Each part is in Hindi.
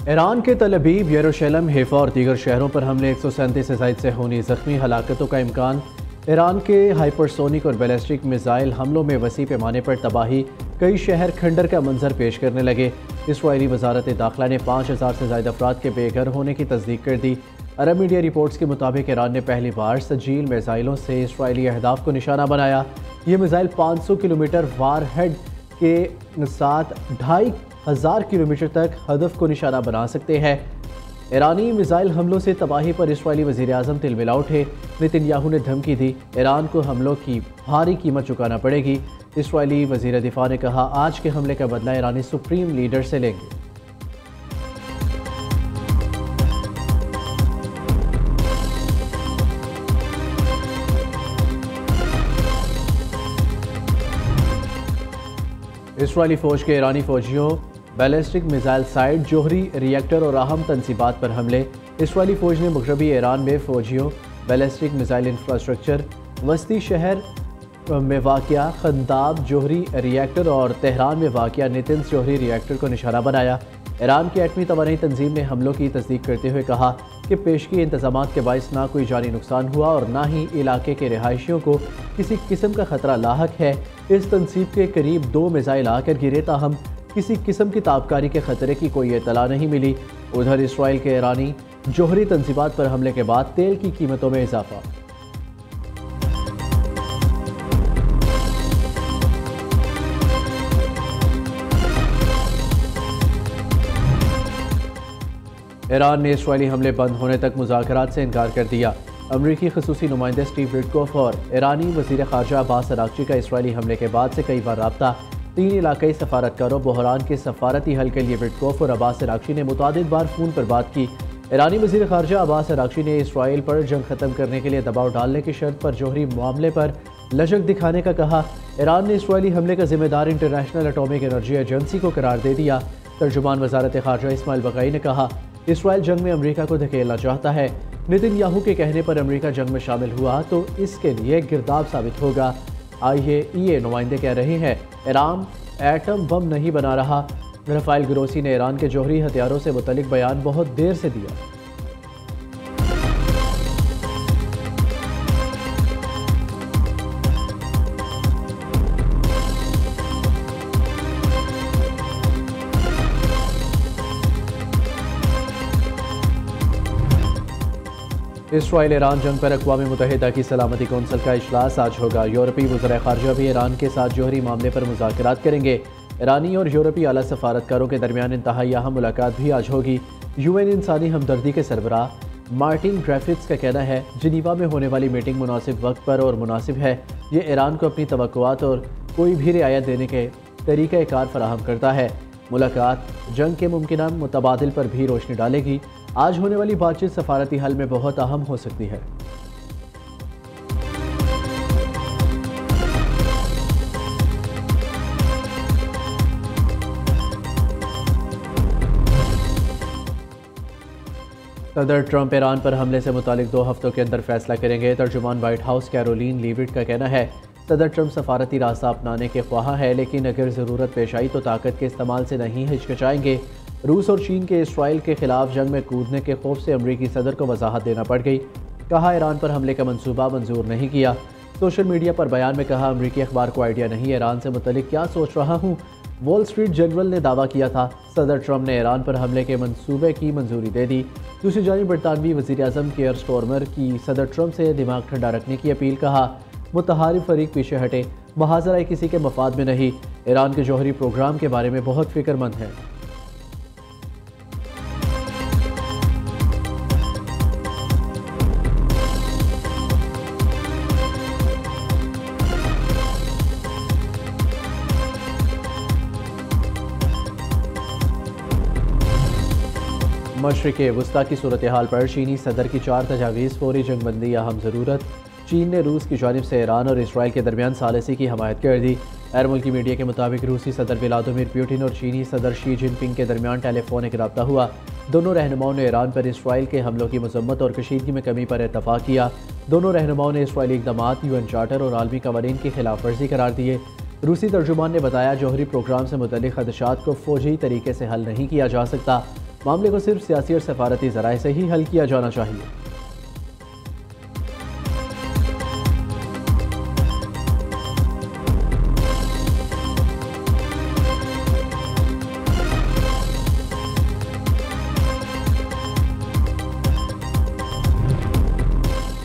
ईरान के तल अबीब, यरूशलेम, हैफा और दीगर शहरों पर हमले 137 से ज़ायद से होनी ज़ख्मी, हलाकतों का इम्कान। ईरान के हाइपरसोनिक और बैलिस्टिक मिसाइल हमलों में वसी पैमाने पर तबाही, कई शहर खंडर का मंजर पेश करने लगे। इसराइली वजारत दाखिला ने 5000 से ज़ायद अफराद के बेघर होने की तस्दीक कर दी। अरब मीडिया रिपोर्ट्स के मुताबिक ईरान ने पहली बार सजील मिसाइलों से इसराइली अहदाफ को निशाना बनाया। ये मिसाइल 500 किलोमीटर वारहेड के साथ 2500 किलोमीटर तक हदफ को निशाना बना सकते हैं। ईरानी मिसाइल हमलों से तबाही पर इसराइली वज़ीर आज़म तिलमिला उठे। नेतन्याहू ने धमकी दी, ईरान को हमलों की भारी कीमत चुकाना पड़ेगी। इसराइली वज़ीर दिफा ने कहा, आज के हमले का बदला ईरानी सुप्रीम लीडर से लेंगे। इसराइली फ़ौज के ईरानी फ़ौजियों बैलिस्टिक मिसाइल साइट, जोहरी रिएक्टर और अहम तनसीबात पर हमले। इसराइली फ़ौज ने मगरबी ईरान में फ़ौजियों बैलिस्टिक मिसाइल इंफ्रास्ट्रक्चर, वस्ती शहर में वाक़या खंदाब जोहरी रिएक्टर और तेहरान में वाक़या नेतन्स जोहरी रिएक्टर को निशाना बनाया। ईरान की एटमी तवानाई तंजीम ने हमलों की तस्दीक करते हुए कहा कि पेशगी इंतजामात के बायस ना कोई जानी नुकसान हुआ और ना ही इलाके के रिहायशियों को किसी किस्म का खतरा लाहक है। इस तनसीब के करीब 2 मिसाइल आकर गिरे, ताहम किसी किस्म की ताबकारी के खतरे की कोई इतला नहीं मिली। उधर इसराइल के ईरानी जोहरी तंसीबात पर हमले के बाद तेल की कीमतों में इजाफा। ईरान ने इसराइली हमले बंद होने तक मुज़ाकरात से इनकार कर दिया। अमरीकी खसूसी नुमाइंदे स्टीव विटकोफ और ईरानी वज़ीर ख़ारजा अब्बास अराग़ची का इसराइली हमले के बाद से कई बार रब्ता। 3 इलाकाई सफारतकारों बहरान के सफारती हल के लिए विटकोफ और अब्बास अराग़ची ने मुतादिद बार फ़ोन पर बात की। ईरानी वज़ीर ख़ारजा अब्बास अराग़ची ने इसराइल पर जंग ख़त्म करने के लिए दबाव डालने की शर्त पर जोहरी मामले पर लचक दिखाने का कहा। ईरान ने इसराइली हमले का जिम्मेदार इंटरनेशनल एटॉमिक एनर्जी एजेंसी को करार दे दिया। तर्जुमान वज़ारत ख़ारजा इस्माइल बक़ई ने कहा, इसराइल जंग में अमरीका को धकेलना चाहता है। नेतन्याहू के कहने पर अमरीका जंग में शामिल हुआ तो इसके लिए गिरदाव साबित होगा। IAEA नुमाइंदे कह रहे हैं, ईरान एटम बम नहीं बना रहा। रफ़ाइल ग्रोसी ने ईरान के जोहरी हथियारों से मुतल्लिक बयान बहुत देर से दिया। इसराइल ईरान जंग पर अक़वाम मुत्तहिदा की सलामती कौंसिल का इजलास आज होगा। यूरोपीय वज़ीर ख़ारजा भी ईरान के साथ जोहरी मामले पर मुज़ाकरात करेंगे। ईरानी और यूरोपीय आला सफारतकारों के दरमियान इंतहाई अहम मुलाकात भी आज होगी। UN इंसानी हमदर्दी के सरबराह मार्टिन ग्रिफिथ्स का कहना है, जिनीवा में होने वाली मीटिंग मुनासिब वक्त पर और मुनासिब है। ये ईरान को अपनी तवक्कुआत और कोई भी रियायत देने के तरीक़ा कार फराहम करता है। मुलाकात जंग के मुमकिना मुतबादिल पर भी रोशनी डालेगी। आज होने वाली बातचीत सफारती हल में बहुत अहम हो सकती है। सदर ट्रंप ईरान पर हमले से मुतालिक 2 हफ्तों के अंदर फैसला करेंगे। तर्जुमान वाइट हाउस कैरोलिन लीविट का कहना है, सदर ट्रंप सफारती रास्ता अपनाने के ख्वाह है, लेकिन अगर ज़रूरत पेश आई तो ताकत के इस्तेमाल से नहीं हिचकिचाएंगे। रूस और चीन के इसराइल के खिलाफ जंग में कूदने के खौफ से अमरीकी सदर को वजाहत देना पड़ गई। कहा, ईरान पर हमले का मंसूबा मंजूर नहीं किया। सोशल मीडिया पर बयान में कहा, अमरीकी अखबार को आइडिया नहीं, ईरान से मुतल्लिक क्या सोच रहा हूँ। वॉल स्ट्रीट जर्नल ने दावा किया था। सदर ट्रंप ने ईरान पर हमले के मंसूबे की मंजूरी दे दी। दूसरी जानिब बरतानवी वज़ीर आज़म केयर स्टोर्मर की सदर ट्रंप से दिमाग ठंडा रखने की अपील। कहा, मुतहारिफ फरीक पीछे हटे, मुहाज़रा किसी के मफाद में नहीं। ईरान के जौहरी प्रोग्राम के बारे में बहुत फिक्रमंद है। मशरिक़ वस्ता की सूरत हाल पर चीनी सदर की 4 तजावीज़, फौरी जंगबंदी अहम ज़रूरत। चीन ने रूस की जानिब से ईरान और इसराइल के दरमियान सालिसी की हमायत कर दी। गैर मुल्की मीडिया के मुताबिक रूसी सदर व्लादिमीर पुतिन और चीनी सदर शी जिनपिंग के दरमियान टेलीफोनिक रब्ता हुआ। दोनों रहनुमाओं ने ईरान पर इसराइल के हमलों की मजम्मत और कशीदगी में कमी पर इत्तफाक किया। दोनों रहनुमाओं ने इसराइली इक़दामात UN चार्टर और आलमी कवानीन की खिलाफ वर्जी करार दिए। रूसी तर्जुमान ने बताया, जौहरी प्रोग्राम से मुतल्लिक़ खदशात को फ़ौजी तरीके से हल नहीं किया जा सकता। मामले को सिर्फ सियासी और सफारती ज़राए से ही हल किया जाना चाहिए।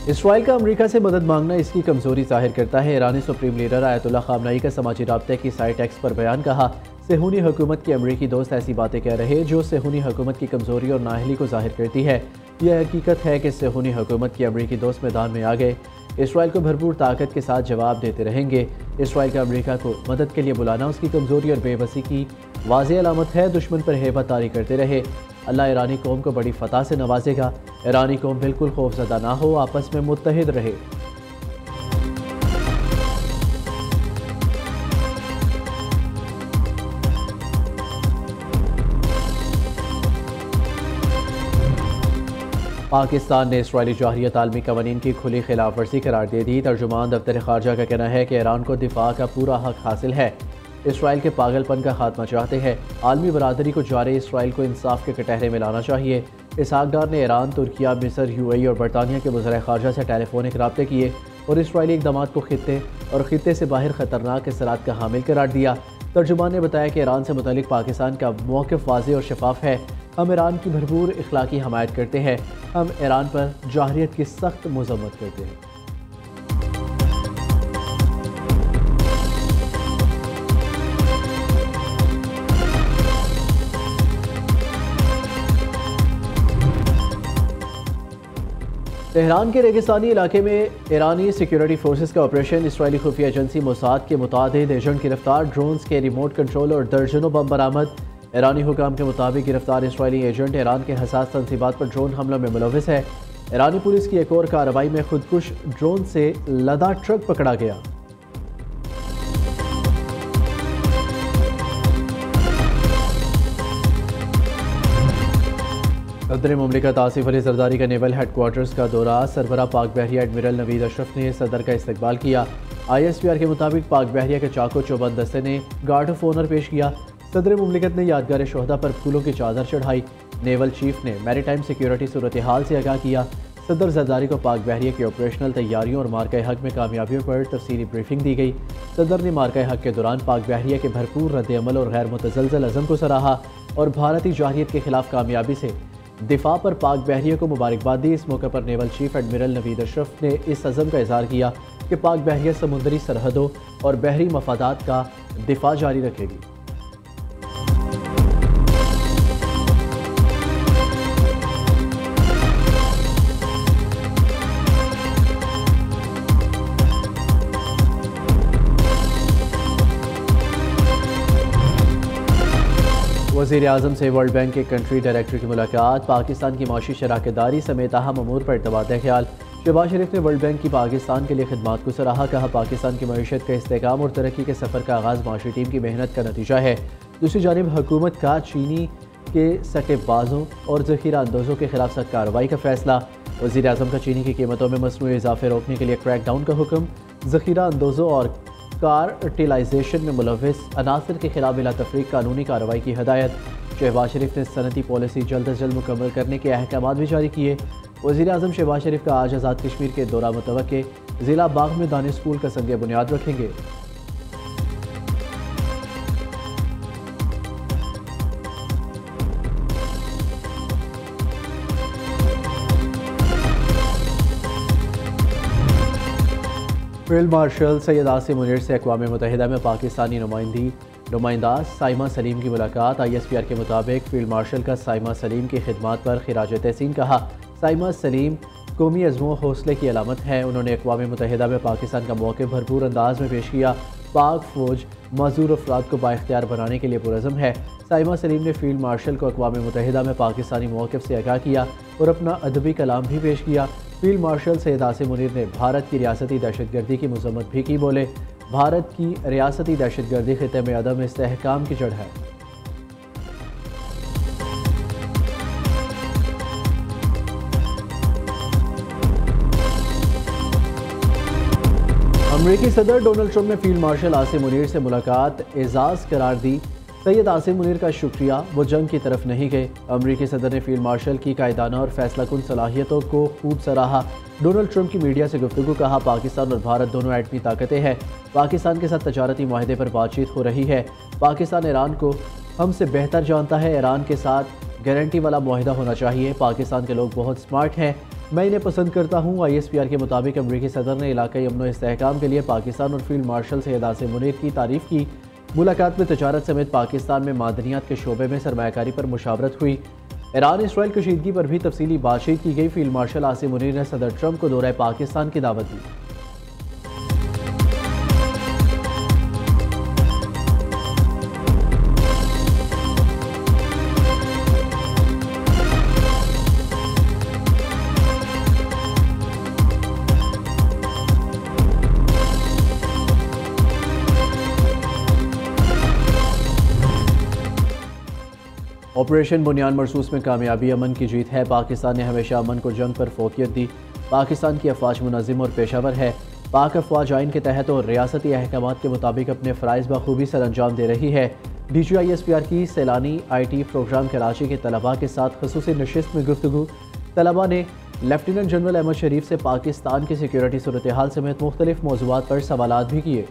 इसराइल का अमरीका से मदद मांगना इसकी कमजोरी जाहिर करता है। ईरानी सुप्रीम लीडर आयतुल्लाह खामनई का समाजी राब्ते की साइट एक्स पर बयान कहा, सेहूनी हुकूमत के अमरीकी दोस्त ऐसी बातें कह रहे जो सेहूनी हुकूमत की कमजोरी और नाअहली को जाहिर करती है। यह हकीकत है कि सेहूनी हुकूमत के अमरीकी दोस्त मैदान में आ गए, इसराइल को भरपूर ताकत के साथ जवाब देते रहेंगे। इसराइल का अमरीका को मदद के लिए बुलाना उसकी कमजोरी और बेबसी की वाज़ेह अलामत है। दुश्मन पर हेबत तारी करते रहे। अल्लाह ईरानी कौम को बड़ी फतह से नवाजेगा। ईरानी कौम बिल्कुल खौफजदा ना हो, आपस में मुत्तहिद रहे। पाकिस्तान ने इसराइली जौहरियत आलमी कवानीन की खुली खिलाफ वर्जी करार दे दी। तर्जुमान दफ्तर खारजा का कहना है कि ईरान को दिफा का पूरा हक हासिल है। इसराइल के पागलपन का खात्मा चाहते हैं। आलमी बरादरी को जारी इसराइल को इंसाफ के कटहरे में लाना चाहिए। इसहाक डार ने ईरान, तुर्किया, मिस्र, UAE और बरतानिया के वज़ीर ख़ारजा से टेलीफोनिक राब्ते किए और इसराइली इक़दामात को खित्ते से बाहर ख़तरनाक असरात का हामिल करार दिया। तर्जुमान ने बताया कि ईरान से मुतालिक पाकिस्तान का मौक़िफ़ वाज़ेह और शफाफ है। हम ईरान की भरपूर इखलाकी हमायत करते हैं। हम ईरान पर जौहरियत की सख्त मज़म्मत करते हैं। तेहरान के रेगिस्तानी इलाके में ईरानी सिक्योरिटी फोर्सेस का ऑपरेशन। इसराइली खुफिया एजेंसी मोसाद के मुतादिद एजेंट गिरफ्तार, ड्रोन्स के रिमोट कंट्रोल और दर्जनों बम बरामद। ईरानी हुकाम के मुताबिक गिरफ्तार इसराइली एजेंट ईरान के हसास तंसीबात पर ड्रोन हमलों में मुलविस है। ईरानी पुलिस की एक और कार्रवाई में खुदकुश ड्रोन से लदा ट्रक पकड़ा गया। सदर मुमलिकत आसिफ अली जरदारी का नेवल हेडक्वार्टर्स का दौरा। सरबरा पाक बहरिया एडमिरल नवीद अशरफ ने सदर का इस्तकबाल किया। ISPR के मुताबिक पाक बहरिया के चाको चौबंद दस्ते ने गार्ड ऑफ ऑनर पेश किया। सदर मुमलिकत ने यादगार शोहदा पर फूलों की चादर चढ़ाई। नेवल चीफ ने मैरीटाइम सिक्योरिटी सूरत हाल से आगाह किया। सदर जरदारी को पाक बहरिया की ऑपरेशनल तैयारियों और मार्का हक में कामयाबियों पर तफसीली ब्रीफिंग दी गई। सदर ने मार्का हक के दौरान पाक बहरिया के भरपूर रद्द-ए-अमल और गैर मुतज़लज़ल अज़म को सराहा और भारतीय जौहरियत के खिलाफ कामयाबी से दिफा पर पाक बहरिया को मुबारकबाद दी। इस मौके पर naval chief admiral Naveed Ashraf ने इस अज़म का इज़हार किया कि पाक बहरिया समुद्री सरहदों और बहरी मफादात का दिफा जारी रखेगी। वज़ीर आज़म से वर्ल्ड बैंक के कंट्री डायरेक्टर की मुलाकात। पाकिस्तान की माशी शराकतदारी समेत अहम अमूर पर तबादला ख्याल। शहबाज शरीफ ने वर्ल्ड बैंक की पाकिस्तान के लिए खिदमात को सराहा। कहा, पाकिस्तान की मईशत का इस्तेहकाम और तरक्की के सफ़र का आगाज़ माशी टीम की मेहनत का नतीजा है। दूसरी जानिब हुकूमत का चीनी के सट्टेबाजों और ज़ख़ीरा अंदोज़ों के खिलाफ सख्त कार्रवाई का फैसला। वज़ीर आज़म का चीनी की कीमतों में मसनूई इजाफे रोकने के लिए क्रैक डाउन का हुक्म। ज़ख़ीरा अंदोज़ों और कार्टेलाइजेशन में मुलविस अनासर के खिलाफ बिला तफरीक कानूनी कार्रवाई की हदायत। शहबाज शरीफ ने सनती पॉलिसी जल्द अज जल्द मुकम्मल करने के अहकाम भी जारी किए। वज़ीर आज़म शहबाज शरीफ का आज आज़ाद कश्मीर के दौरा मुतवक्के। ज़िला बाग में दानिश स्कूल का संग बुनियाद रखेंगे। फील्ड मार्शल सैयद आसिम मुनीर से अक़वाम मुत्तहिदा में पाकिस्तानी नुमाइंदा साइमा सलीम की मुलाकात। ISPR के मुताबिक फील्ड मार्शल का साइमा सलीम की खिदमात पर खिराज तहसीन कहा। साइमा सलीम कौमी अज़्मो हौसले की अलामत है। उन्होंने अक़वाम मुत्तहिदा में पाकिस्तान का मौक़िफ़ भरपूर अंदाज में पेश किया। पाक फ़ौज मज़दूर अफराद को बाइख्तियार बनाने के लिए पुरज़म है। साइमा सलीम ने फील्ड मार्शल को अक़वाम मुत्तहिदा में पाकिस्तानी मौक़िफ़ से आगाह किया और अपना अदबी कलाम भी पेश किया। फील्ड मार्शल सैयद आसिम मुनीर ने भारत की रियासती दहशतगर्दी की मज़म्मत भी की। बोले, भारत की रियासती दहशतगर्दी ख़ित्ते में अदम इस्तेहकाम की जड़ है। अमरीकी सदर डोनाल्ड ट्रंप ने फील्ड मार्शल आसिम मुनीर से मुलाकात एजाज़ करार दी। सैयद आसिम मुनीर का शुक्रिया, वो जंग की तरफ नहीं गए। अमरीकी सदर ने फील्ड मार्शल की कायदाना और फैसलाकुन सलाहियतों को खूब सराहा। डोनाल्ड ट्रंप की मीडिया से गुफ्तगू, कहा पाकिस्तान और भारत दोनों एटमी ताकतें हैं। पाकिस्तान के साथ तजारती माहदे पर बातचीत हो रही है। पाकिस्तान ईरान को हमसे बेहतर जानता है। ईरान के साथ गारंटी वाला मुआहिदा होना चाहिए। पाकिस्तान के लोग बहुत स्मार्ट हैं, मैं इन्हें पसंद करता हूँ। ISPR के मुताबिक अमरीकी सदर ने इलाकाई अमन व इस्तेहकाम के लिए पाकिस्तान और फील्ड मार्शल सैयद आसिम मुनीर की तारीफ की। मुलाकात में तजारत समेत पाकिस्तान में मादनियात के शोबे में सरमायाकारी पर मुशावरत हुई। ईरान इसराइल कशीदगी पर भी तफसीली बातचीत की गई। फील्ड मार्शल आसिम मुनीर ने सदर ट्रंप को दौरे पाकिस्तान की दावत दी। ऑपरेशन बुनियान मरसूस में कामयाबी अमन की जीत है। पाकिस्तान ने हमेशा अमन को जंग पर फोकियत दी। पाकिस्तान की अफवाज मुनज़्ज़म और पेशावर है। पाक अफवाज आइन के तहत और रियासती अहकामात के मुताबिक अपने फ़राइज़ बखूबी सर अंजाम दे रही है। DG ISPR की सैलानी IT प्रोग्राम कराची के तलबा के साथ ख़ुसूसी नशिस्त में गुफ्तगू। तलबा ने लेफ्टिनेंट जनरल अहमद शरीफ से पाकिस्तान की सिक्योरिटी सूरत हाल समेत मुख्तलिफ मौज़ूआत पर सवालात भी किए।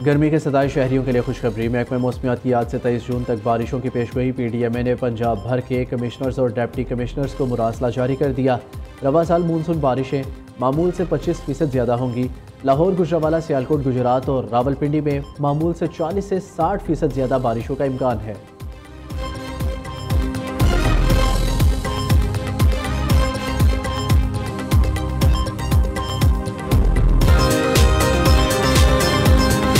गर्मी के सदाए शहरियों के लिए खुशखबरी। महकमा मौसमियात की आज से 23 जून तक बारिशों की पेशगोई। PDMA ने पंजाब भर के कमिश्नर्स और डिप्टी कमिश्नर्स को मुरासला जारी कर दिया। रवा साल मानसून बारिशें मामूल से 25% ज़्यादा होंगी। लाहौर, गुजरांवाला, सियालकोट, गुजरात और रावलपिंडी में मामूल से 40 से 60% ज़्यादा बारिशों का इम्कान है।